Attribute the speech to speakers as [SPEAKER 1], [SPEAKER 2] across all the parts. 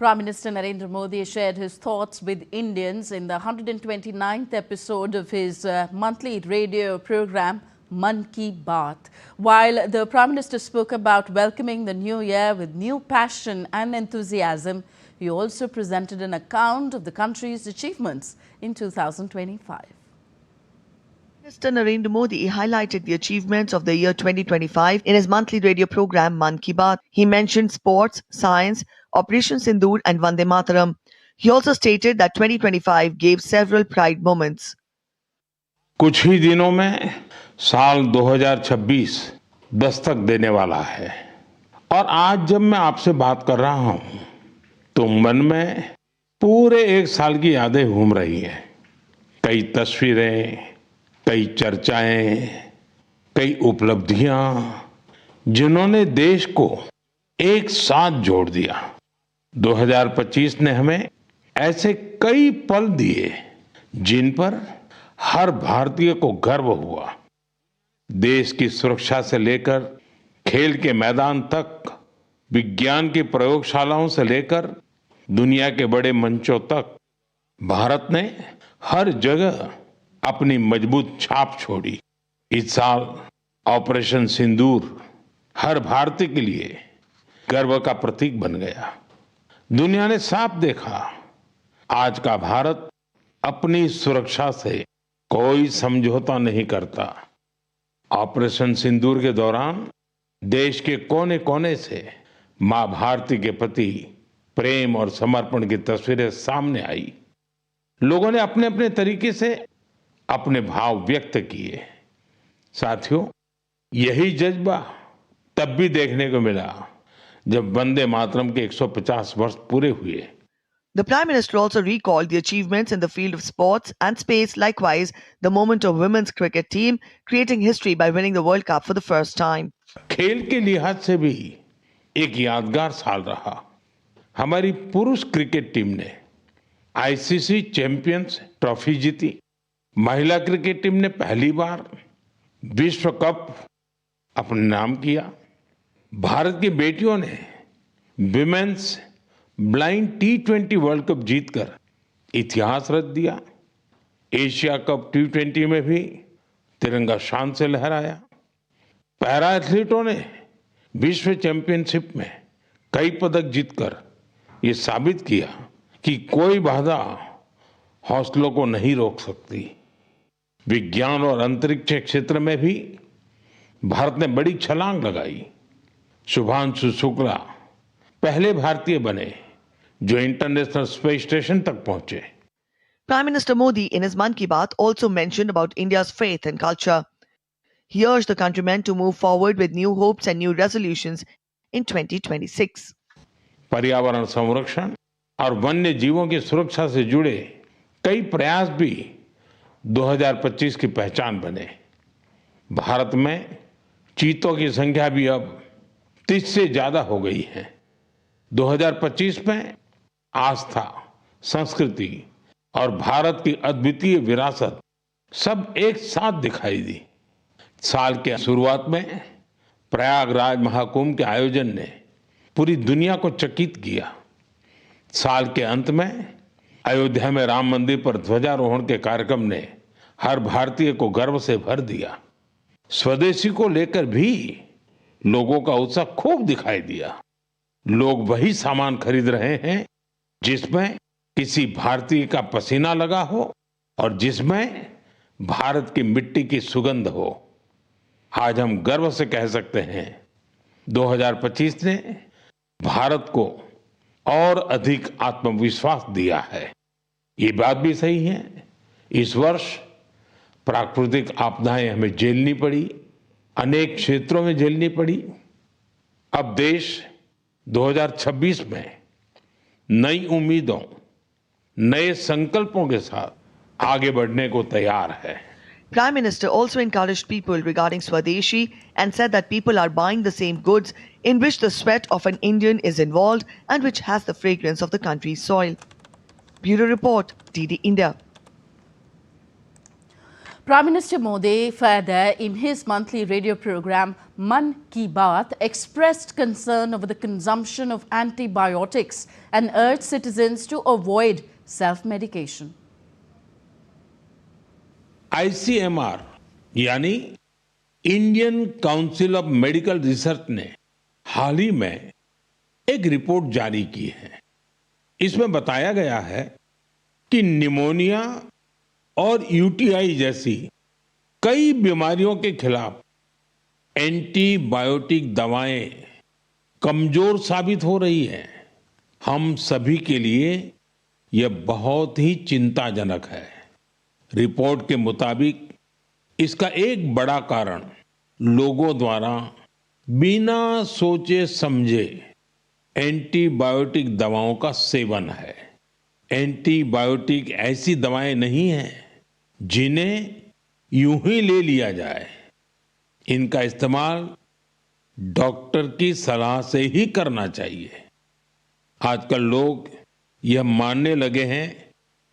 [SPEAKER 1] Prime Minister Narendra Modi shared his thoughts with Indians in the 129th episode of his monthly radio program, Mann Ki Baat. While the Prime Minister spoke about welcoming the new year with new passion and enthusiasm, he also presented an account of the country's achievements in 2025.
[SPEAKER 2] Minister Narendra Modi highlighted the achievements of the year 2025 in his monthly radio program Mann Ki Baat. He mentioned sports, science, Operation Sindoor and Vande Mataram. He also stated that 2025 gave several pride moments.
[SPEAKER 3] कुछ ही दिनों में साल 2026 दस्तक देने वाला है और आज जब मैं आपसे बात कर रहा हूं तो मन में पूरे एक साल की यादें घूम रही हैं। कई तस्वीरें, कई चर्चाएं, कई उपलब्धियां जिन्होंने देश को एक साथ जोड़ दिया। 2025 ने हमें ऐसे कई पल दिए जिन पर हर भारतीय को गर्व हुआ। देश की सुरक्षा से लेकर खेल के मैदान तक, विज्ञान की प्रयोगशालाओं से लेकर दुनिया के बड़े मंचों तक भारत ने हर जगह अपनी मजबूत छाप छोड़ी। इस साल ऑपरेशन सिंदूर हर भारतीय के लिए गर्व का प्रतीक बन गया। दुनिया ने साफ देखा, आज का भारत अपनी सुरक्षा से कोई समझौता नहीं करता। ऑपरेशन सिंदूर के दौरान देश के कोने कोने से मां भारती के प्रति प्रेम और समर्पण की तस्वीरें सामने आई। लोगों ने अपने अपने तरीके से अपने भाव व्यक्त किए। साथियों, यही जज्बा तब भी देखने को मिला जब वंदे मातरम के 150 वर्ष पूरे हुए।
[SPEAKER 2] The Prime Minister also recalled the achievements in the field of sports and space, likewise the moment of women's cricket team creating history by winning the World Cup for the first time.
[SPEAKER 3] खेल के लिहाज से भी एक यादगार साल रहा। हमारी पुरुष क्रिकेट टीम ने आईसीसी चैंपियंस ट्रॉफी जीती। महिला क्रिकेट टीम ने पहली बार विश्व कप अपने नाम किया। भारत की बेटियों ने women's blind T20 world cup जीतकर इतिहास रच दिया। एशिया कप T20 में भी तिरंगा शान से लहराया। पैरा एथलीटों ने विश्व चैंपियनशिप में कई पदक जीतकर ये साबित किया कि कोई बाधा हौसलों को नहीं रोक सकती। विज्ञान और अंतरिक्ष क्षेत्र में भी भारत ने बड़ी छलांग लगाई। शुभांशु शुक्ला पहले भारतीय बने जो इंटरनेशनल स्पेस स्टेशन तक पहुंचे।
[SPEAKER 2] Prime Minister Modi in his Mann Ki Baat also mentioned about India's faith and culture. He urged the countrymen to move forward with new hopes and new resolutions in 2026.
[SPEAKER 3] पर्यावरण संरक्षण और वन्य जीवों की सुरक्षा से जुड़े कई प्रयास भी 2025 की पहचान बने। भारत में चीतों की संख्या भी अब 30 से ज्यादा हो गई है। 2025 में आस्था, संस्कृति और भारत की अद्वितीय विरासत सब एक साथ दिखाई दी। साल के शुरुआत में प्रयागराज महाकुंभ के आयोजन ने पूरी दुनिया को चकित किया। साल के अंत में अयोध्या में राम मंदिर पर ध्वजारोहण के कार्यक्रम ने हर भारतीय को गर्व से भर दिया। स्वदेशी को लेकर भी लोगों का उत्साह खूब दिखाई दिया। लोग वही सामान खरीद रहे हैं जिसमें किसी भारतीय का पसीना लगा हो और जिसमें भारत की मिट्टी की सुगंध हो। आज हम गर्व से कह सकते हैं 2025 ने भारत को और अधिक आत्मविश्वास दिया है। ये बात भी सही है, इस वर्ष प्राकृतिक आपदाएं हमें झेलनी पड़ी, अनेक क्षेत्रों में झेलनी पड़ी। अब देश 2026 में नई उम्मीदों, नए संकल्पों के साथ आगे बढ़ने को तैयार है।
[SPEAKER 2] Prime Minister also encouraged people regarding Swadeshi and said that people are buying the same goods in which the sweat of an Indian is involved and which has the fragrance of the country's soil. Bureau Report, DD India.
[SPEAKER 1] Prime Minister Modi further in his monthly radio program Man Ki Baat expressed concern over the consumption of antibiotics and urged citizens to avoid self-medication.
[SPEAKER 3] ICMR यानी Indian council of medical research ने हाल ही में एक report जारी की है। इसमें बताया गया है कि निमोनिया और यूटीआई जैसी कई बीमारियों के खिलाफ एंटीबायोटिक दवाएं कमजोर साबित हो रही हैं। हम सभी के लिए यह बहुत ही चिंताजनक है। रिपोर्ट के मुताबिक इसका एक बड़ा कारण लोगों द्वारा बिना सोचे समझे एंटीबायोटिक दवाओं का सेवन है। एंटीबायोटिक ऐसी दवाएं नहीं हैं जिन्हें यूं ही ले लिया जाए। इनका इस्तेमाल डॉक्टर की सलाह से ही करना चाहिए। आजकल लोग यह मानने लगे हैं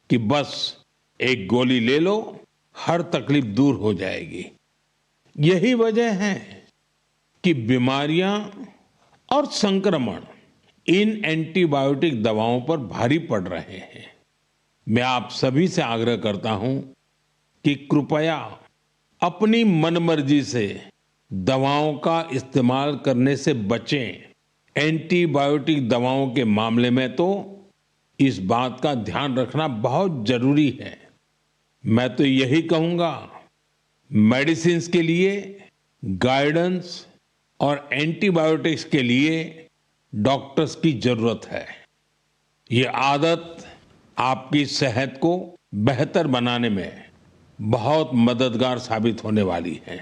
[SPEAKER 3] कि बस एक गोली ले लो, हर तकलीफ दूर हो जाएगी। यही वजह है कि बीमारियां और संक्रमण इन एंटीबायोटिक दवाओं पर भारी पड़ रहे हैं। मैं आप सभी से आग्रह करता हूं कि कृपया अपनी मनमर्जी से दवाओं का इस्तेमाल करने से बचें। एंटीबायोटिक दवाओं के मामले में तो इस बात का ध्यान रखना बहुत जरूरी है। मैं तो यही कहूंगा, मेडिसिन्स के लिए गाइडेंस और एंटीबायोटिक्स के लिए डॉक्टर्स की जरूरत है। ये आदत आपकी सेहत को बेहतर बनाने में बहुत मददगार साबित होने वाली है।